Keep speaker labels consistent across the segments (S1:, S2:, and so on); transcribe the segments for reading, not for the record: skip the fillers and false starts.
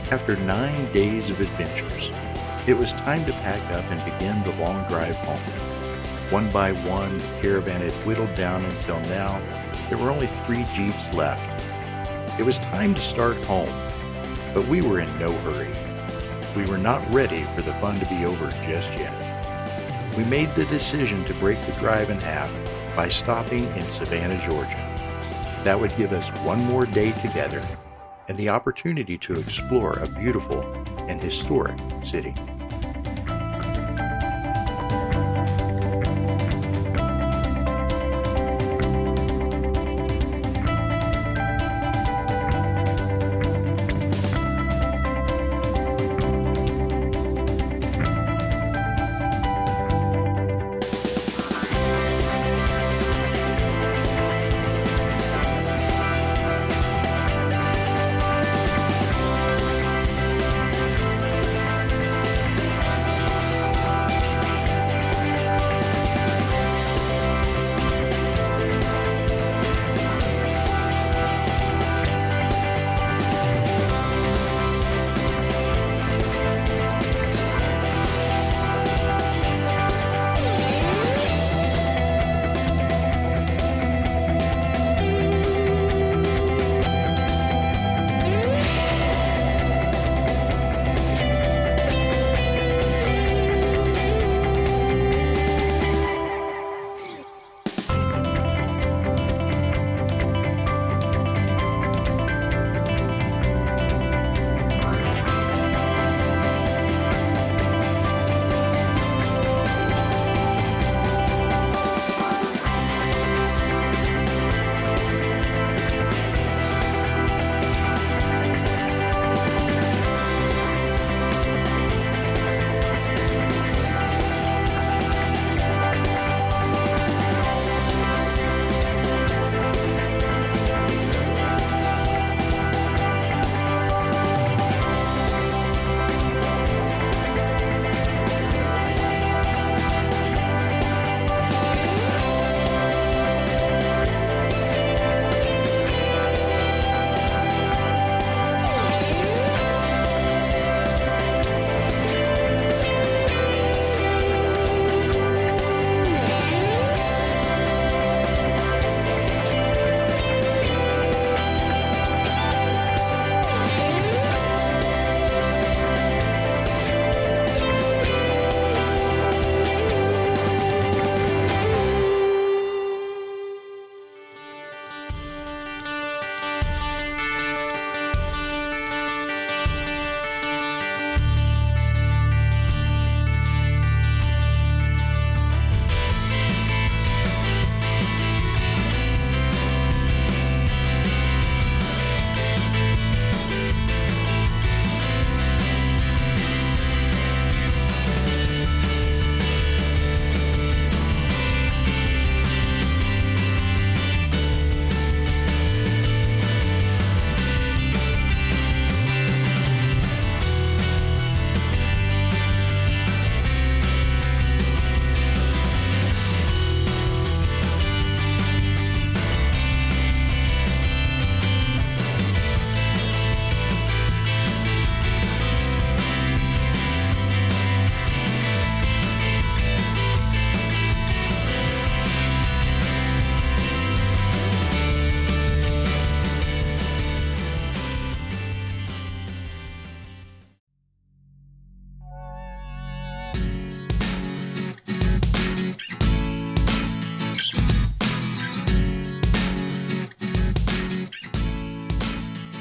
S1: After 9 days of adventures, it was time to pack up and begin the long drive home. One by one, the caravan had whittled down until now there were only 3 Jeeps left. It was time to start home, but we were in no hurry. We were not ready for the fun to be over just yet. We made the decision to break the drive in half by stopping in Savannah, Georgia. That would give us one more day together and the opportunity to explore a beautiful and historic city.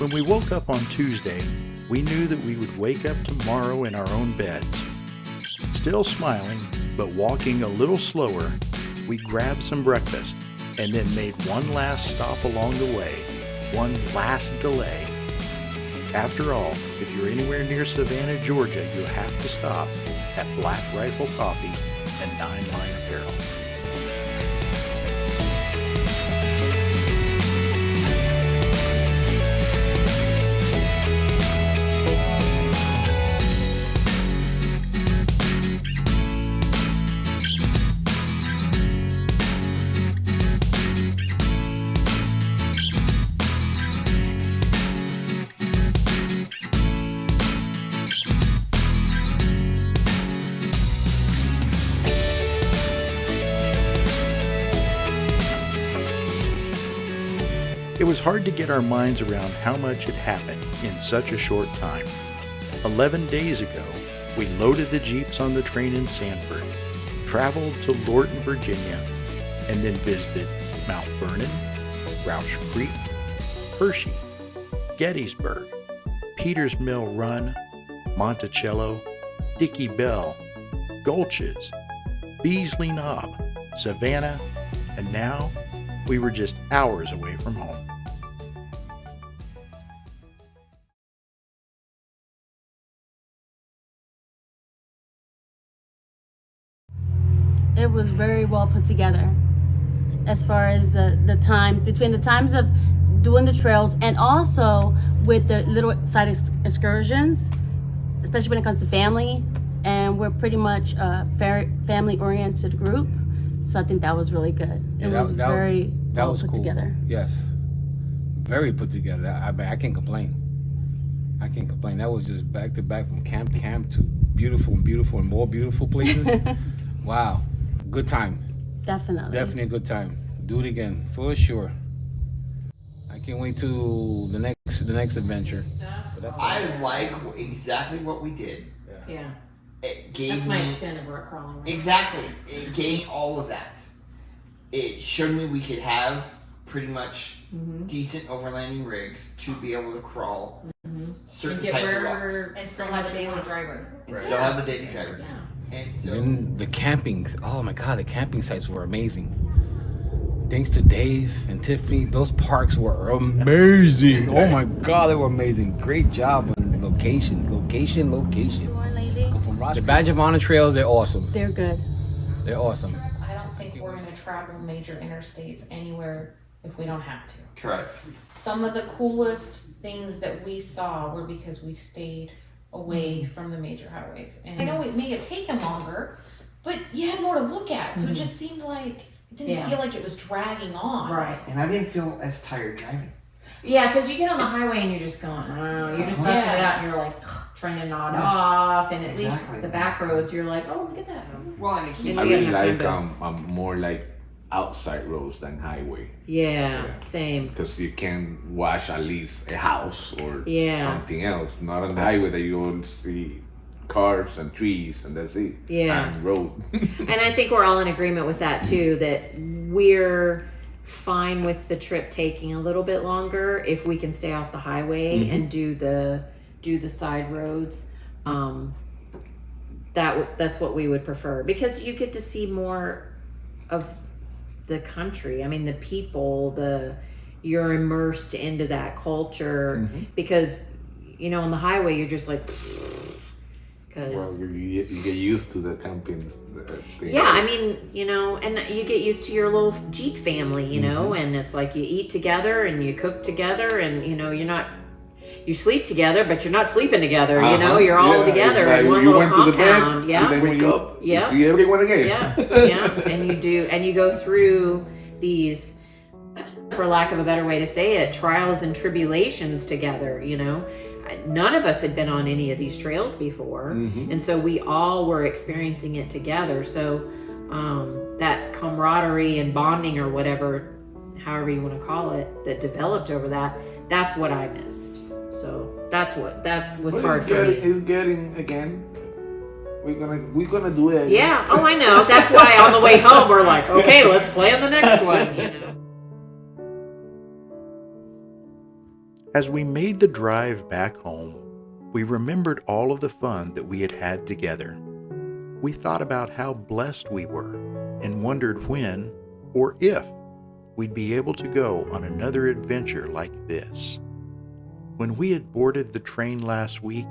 S1: When we woke up on Tuesday, we knew that we would wake up tomorrow in our own beds. Still smiling, But walking a little slower, we grabbed some breakfast and then made one last stop along the way, one last delay. After all, if you're anywhere near Savannah, Georgia, you have to stop at Black Rifle Coffee and 9 Line Apparel. It was hard to get our minds around how much had happened in such a short time. 11 days ago, we loaded the Jeeps on the train in Sanford, traveled to Lorton, Virginia, and then visited Mount Vernon, Rausch Creek, Hershey, Gettysburg, Peters Mill Run, Monticello, Dickey Bell, Gulches, Beasley Knob, Savannah, and now we were just hours away from home.
S2: It was very well put together as far as the times, between the times of doing the trails and also with the little side excursions, especially when it comes to family. And we're pretty much a very family-oriented group. So I think that was really good. It was very well put together.
S3: Yes, very put together. I can't complain. I can't complain. That was just back to back from camp to camp to beautiful and more beautiful places. Wow, good time. Definitely a good time. Do it again for sure. I can't wait to the next adventure.
S4: I like exactly what we did.
S5: Yeah.
S4: It gave
S5: That's my
S4: me
S5: extent of rock crawling. Right?
S4: exactly. It gave all of that. It showed me we could have pretty much decent overlanding rigs to be able to crawl certain types of rocks
S5: And still have a daily driver.
S4: and still have the daily driver.
S5: Yeah.
S4: And so
S3: Then the camping. Oh my God, the camping sites were amazing. Thanks to Dave and Tiffany, those parks were amazing. Oh my God, they were amazing. Great job on location. The Badge of Honor trails, they're awesome.
S2: They're good.
S3: They're awesome.
S5: I don't think we're going to travel major interstates anywhere if we don't have to.
S4: correct.
S5: Some of the coolest things that we saw were because we stayed away from the major highways. And I know it may have taken longer, but you had more to look at. So it just seemed like, it didn't feel like it was dragging on.
S6: Right.
S4: And I didn't feel as tired driving.
S6: Yeah, because you get on the highway and you're just going, I don't know, you're just busting it out and you're like trying to nod off. And at least the back roads, you're like, oh, look at that.
S4: Well, and it keeps
S7: I really like more like outside roads than highway.
S6: Yeah, same.
S7: Because you can watch at least a house or
S6: Yeah.
S7: something else. Not on the highway that you will see cars and trees and that's it.
S6: Yeah.
S7: And road.
S6: And I think we're all in agreement with that too, that we're fine with the trip taking a little bit longer if we can stay off the highway and do the side roads. That's what we would prefer, because you get to see more of the country. I mean, the people, you're immersed into that culture, because on the highway you're just like,
S7: Well, you get used to the camping thing.
S6: yeah, I mean, and you get used to your little Jeep family, and it's like you eat together and you cook together, and you sleep together, but you're not sleeping together. You're all together in one little compound.
S7: And then when you wake up, you see everyone again.
S6: Yeah, and you go through these, for lack of a better way to say it, trials and tribulations together. None of us had been on any of these trails before, and so we all were experiencing it together. So that camaraderie and bonding, or whatever, however you want to call it, that developed over that's what I missed. So that was hard for me.
S7: It's getting again. We're gonna do it again.
S6: Yeah. Oh, I know. That's why on the way home we're like, okay, let's plan the next one.
S1: As we made the drive back home, we remembered all of the fun that we had had together. we thought about how blessed we were and wondered when, or if, we'd be able to go on another adventure like this. When we had boarded the train last week,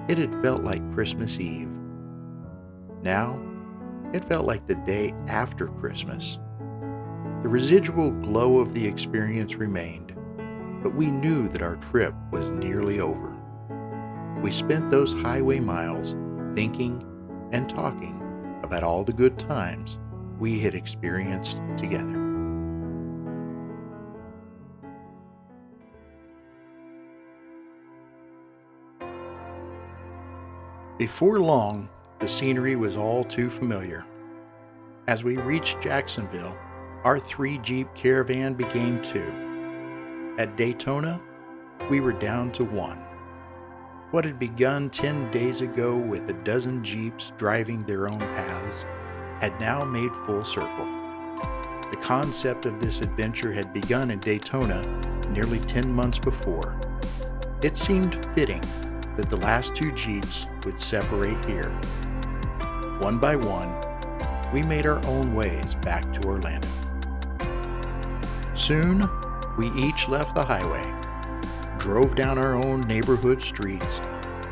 S1: it had felt like Christmas Eve. Now, it felt like the day after Christmas. The residual glow of the experience remained, but we knew that our trip was nearly over. We spent those highway miles thinking and talking about all the good times we had experienced together. Before long, the scenery was all too familiar. As we reached Jacksonville, our 3-Jeep caravan became 2. At Daytona, we were down to 1. What had begun 10 days ago with a dozen Jeeps driving their own paths had now made full circle. The concept of this adventure had begun in Daytona nearly 10 months before. It seemed fitting that the last 2 Jeeps would separate here. One by one, we made our own ways back to Orlando. Soon, we each left the highway, drove down our own neighborhood streets,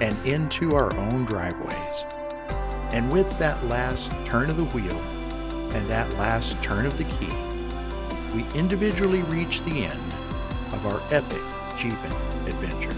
S1: and into our own driveways. And with that last turn of the wheel and that last turn of the key, we individually reached the end of our Epic Jeepin Adventure.